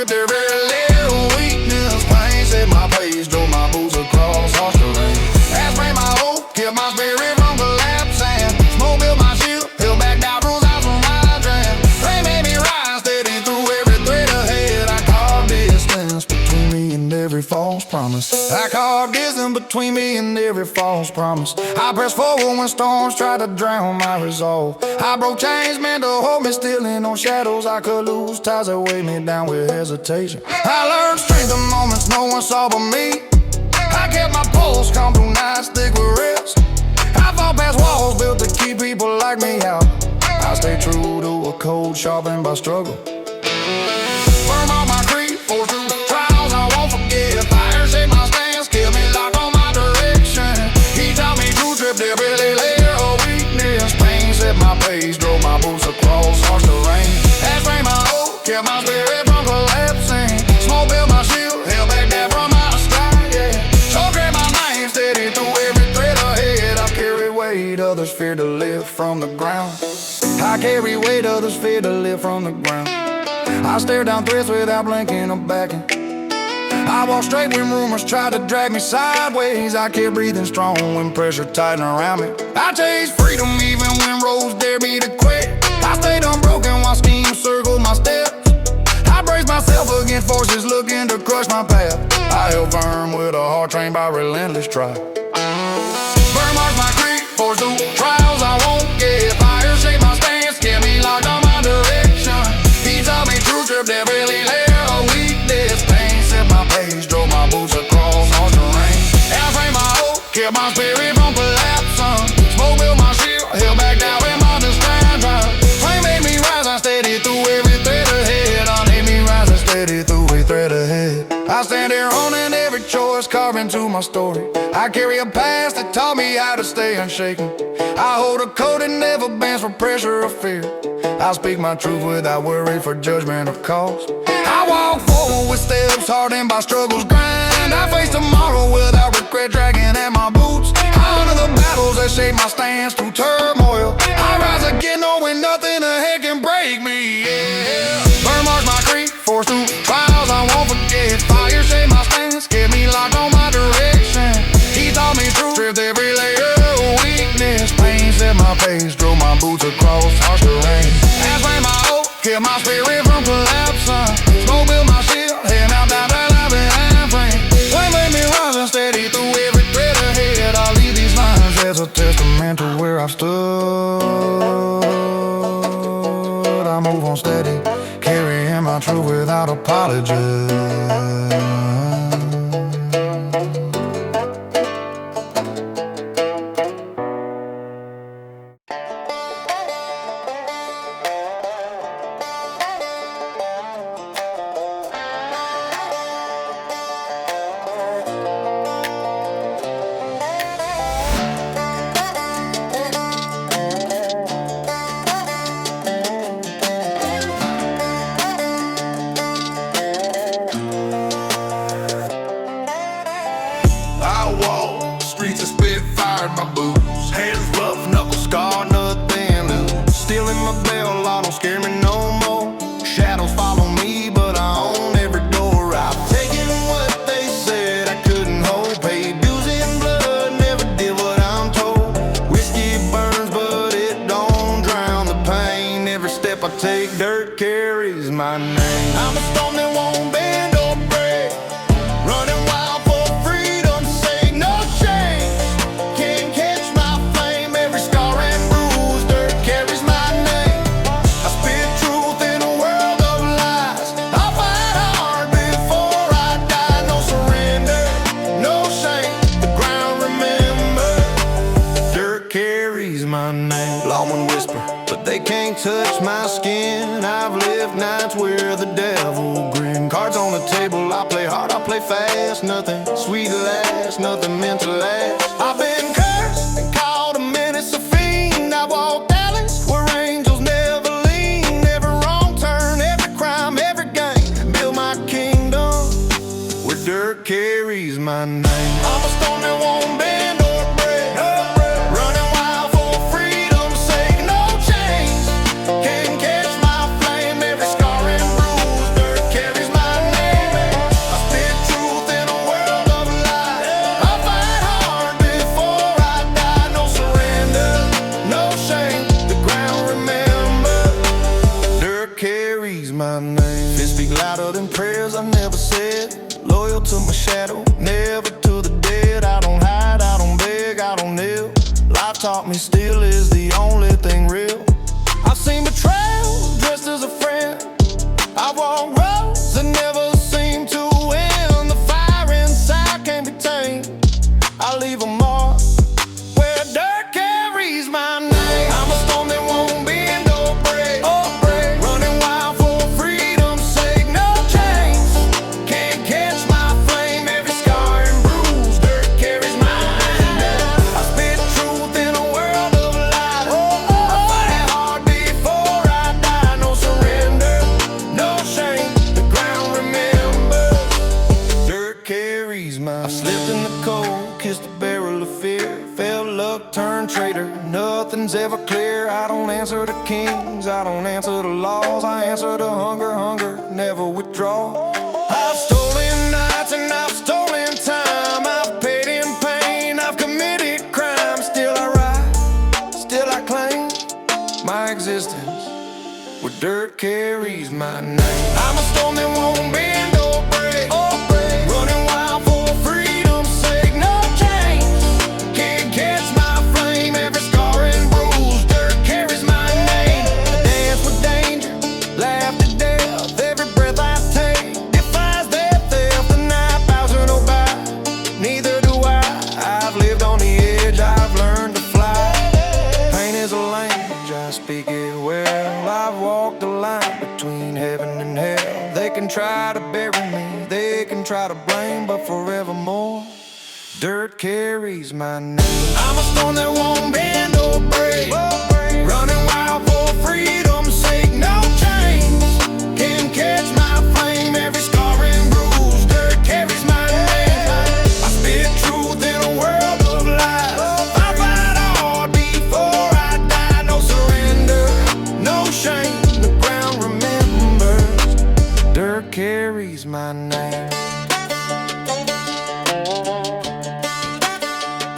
tripped every little weakness. Pain set my pace, drove my boots across harsh terrain. Aspirin my hope, kept my spirit from collapsing. Smoke built my shield, held back doubt, rules out from my dream. They made me rise steady through every thread ahead. I carved distance between me and every false promise. I carved distance between me and every false promise. I pressed forward when storms tried to drown my resolve. I broke chains meant to hold me still in no shadows. I could lose ties that weighed me down with hesitation. I learned strength in moments no one saw but me. I kept my pulse calm through nights thick with rest. I fought past walls built to keep people like me out. I stayed true to a code sharpened by struggle. Firm on my creed, forced through trials I won't forget. Fire shaped my stance, kept me locked on my direction. He taught me true, tripped every layer of weakness. Pain set my pace, drove my boots across harsh terrain. Aspirin my hope, kept my spirit from collapsing. Smoke built my shield, held back that from my stride, yeah. So carried my name steady through every thread ahead. I carry weight others fear to live from the ground. I carry weight others fear to live from the ground. I stare down threats without blinking or backing. I walk straight when rumors try to drag me sideways. I keep breathing strong when pressure tighten around me. I chase freedom even when roads dare me to quit. I stayed unbroken while schemes circled my steps. I brace myself against forces looking to crush my path. I held firm with a heart trained by relentless trial. Burn marks my creed, forced through trials I won't get. Fire shaped my stance, kept me locked on my direction. He taught me true, tripped every layer of weakness. Pain set my pace, drove my boots across harsh terrain. Aspirin my hope, kept my spirit from collapsing. Smoke built my shield, held back down when my distress drowned. Flame made me rise, I steady through every thread ahead. I made me rise, I steady through every thread ahead. I stand here owning every choice carved into my story. I carry a past that taught me how to stay unshaken. I hold a code that never bends for pressure or fear. I speak my truth without worry for judgment or cause. I walk forward with steps hardened by struggle's grind. I face tomorrow without regret dragging at my boots. I honor the battles that shape my stance through turmoil. I rise again knowing nothing ahead can break me, yeah. Burn marks my creed, forced through trials I won't forget. Fire shaped my stance, kept me locked on my direction. He taught me truth, stripped every layer of weakness. Pain set my pace, drove my boots across harsh terrain. Aspirin my hope, kept my spirit from collapsing. Smoke built my shield, held out that life behind frame. Flame made me rise and steady through every thread ahead. I leave these lines as a testament to where I've stood. I move on steady, carrying my truth without apology. Outlaw, streets of spit fired my boots. Hands rough, knuckles scarred, nothing loose. Stealing my bell, I don't scare me no more. Shadows follow me, but I own every door. I've taken what they said I couldn't hold. Paid dues in blood, never did what I'm told. Whiskey burns, but it don't drown the pain. Every step I take, dirt carries my name. I'm a storm that won't bend or break, running wild for freedom. Lawmen whisper, but they can't touch my skin. I've lived nights where the devil grinned. Cards on the table, I play hard, I play fast. Nothing sweet lasts, nothing meant to last. I've been cursed and called a menace, a fiend. I walked alleys where angels never lean. Every wrong turn, every crime, every game, build my kingdom where dirt carries my name. I'm a storm that won't bend or break, running wild for freedom's sake. No chains can catch my flame. Every scar and bruise, dirt carries my I never said. Loyal to my shadow, never to the dead. I don't hide, I don't beg, I don't kneel. Life taught me still is the only thing real. I've seen betrayal dressed as a friend. I've walked roads that never seem to win. The fire inside can't be tamed. I leave a mark where dirt carries my name. I'm a storm that won't bend or break. Running wild for freedom's sake. No chains can't catch my flame. Every scar and bruise, dirt carries my name. I spit truth in a world of lies. I fight hard before I die. No surrender, no shame. The ground remembers. Dirt carries my name. I slipped in the cold, kissed the barrel of fear. Fell luck, turned traitor. Nothing's ever clear. I don't answer to kings, I don't answer to laws. I answer to hunger, hunger, never withdraw. I've stolen nights and I've stolen time. I've paid in pain, I've committed crime. Still I rise, still I claim my existence where dirt carries my name. I'm a storm that won't bend or break. Running wild for freedom's sake. No chains can't catch my flame. Every scar and bruise, dirt carries my name. I dance with danger, laugh to death. Every breath I take defies their theft. The night bows to nobody, neither do I. I've lived on the edge, I've learned to fly. Pain is a language, I speak it well. I've walked the line between heaven and hell. They can try to bury me, they can try to blame, but forevermore dirt carries my name. I'm a storm that won't bend or break. Running wild for freedom's sake. No chains can catch my flame. Every scar and bruise, dirt carries my name. I spit truth in a world of lies. I fight hard before I die. No surrender, no shame. The ground remembers. Dirt carries my name.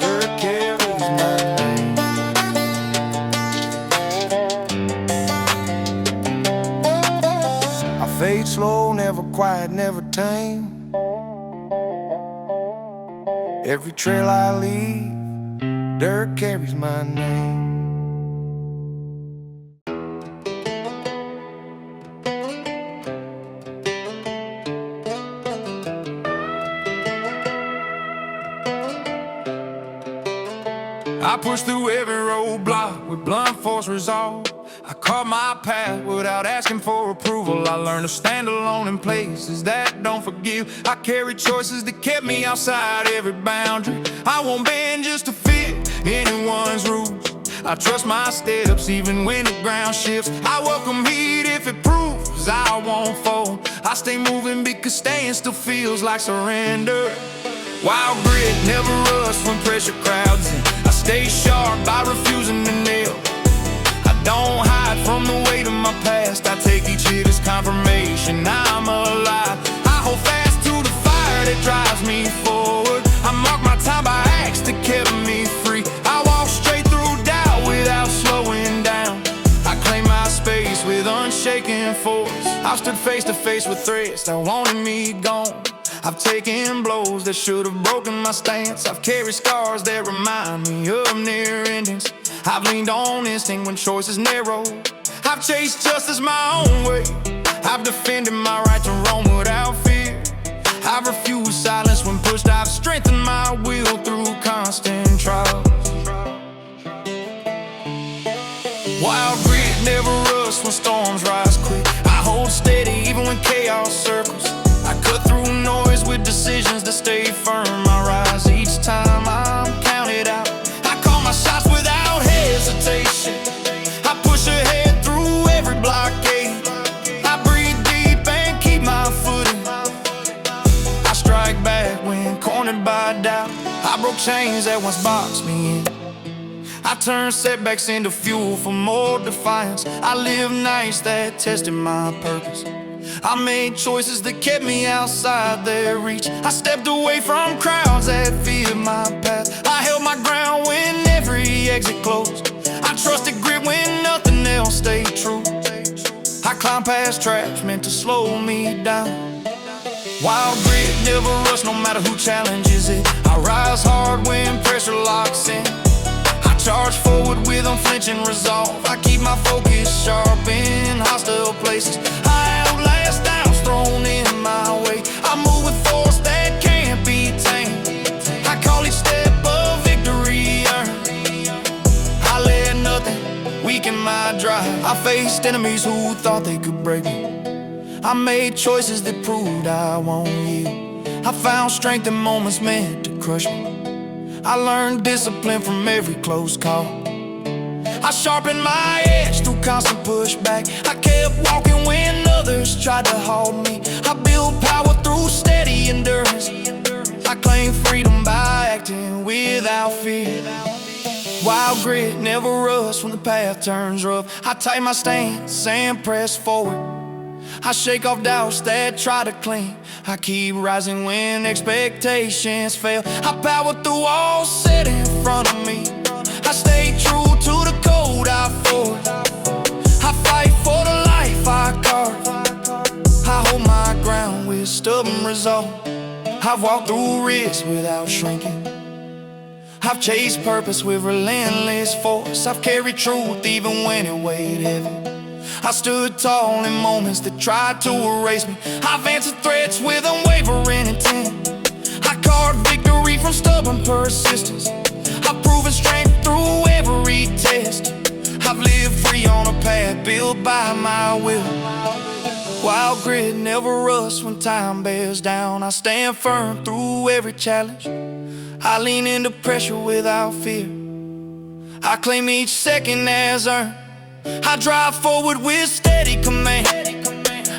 Dirt carries my name. I fade slow, never quiet, never tame. Every trail I leave, dirt carries my name. I pushed through every roadblock with blunt force resolve. I carved my path without asking for approval. I learned to stand alone in places that don't forgive. I carried choices that kept me outside every boundary. I won't bend just to fit anyone's rules. I trust my steps even when the ground shifts. I welcome heat if it proves I won't fall. I stay moving because staying still feels like surrender. Wild grit, never rush when pressure crowds in. I stay sharp by refusing to kneel. I don't hide from the weight of my past. I take each hit as confirmation I'm alive. I hold fast to the fire that drives me forward. I mark my time by acts that kept me free. I walk straight through doubt without slowing down. I claim my space with unshaken force. I've stood face to face with threats that wanted me gone. I've taken blows that should have broken my stance. I've carried scars that remind me of near endings. I've leaned on instinct when choices narrow. I've chased justice my own way. I've defended my right to roam without fear. I've refused silence when pushed. I've strengthened my will through constant trials. Wild grit, never rush when storms rise quick. I hold steady even when chaos circles. I cut through noise with decisions that stay firm. I rise each time I'm counted out. I call my shots without hesitation. I push ahead through every blockade. I breathe deep and keep my footing. I strike back when cornered by doubt. I broke chains that once boxed me in. I turned setbacks into fuel for more defiance. I lived nights that tested my purpose. I made choices that kept me outside their reach. I stepped away from crowds that feared my path. I held my ground when every exit closed. I trusted grit when nothing else stayed true. I climbed past traps meant to slow me down. Wild grit, never rush, no matter who challenges it. I rise hard when pressure locks in. I charge forward with unflinching resolve. I keep my focus sharp in hostile places. I outlast doubts thrown in my way. I move with force that can't be tamed. I call each step a victory earned. I let nothing weaken my drive. I faced enemies who thought they could break me. I made choices that proved I won't yield. I found strength in moments meant to crush me. I learned discipline from every close call. I sharpened my edge through constant pushback. I kept walking when others tried to halt me. I built power through steady endurance. I claim freedom by acting without fear. Wild grit, never rush when the path turns rough. I tighten my stance and press forward. I shake off doubts that try to cling. I keep rising when expectations fail. I power through all set in front of me. I stay true to the code I forged. I fight for the life I carve. I hold my ground with stubborn resolve. I've walked through risks without shrinking. I've chased purpose with relentless force. I've carried truth even when it weighed heavy. I stood tall in moments that tried to erase me. I've answered threats with unwavering intent. I carved victory from stubborn persistence. I've proven strength through every test. I've lived free on a path built by my will. Wild grit, never rush when time bears down. I stand firm through every challenge. I lean into pressure without fear. I claim each second as earned. I drive forward with steady command.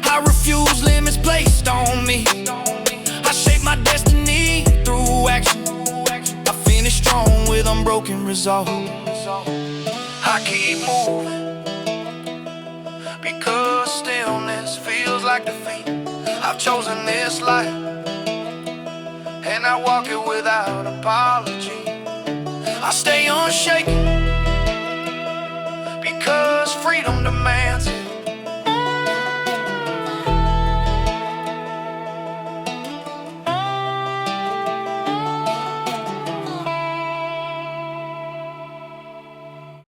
I refuse limits placed on me. I shape my destiny through action. I finish strong with unbroken resolve. I keep moving because stillness feels like defeat. I've chosen this life and I walk it without apology. I stay unshaken because freedom demands it.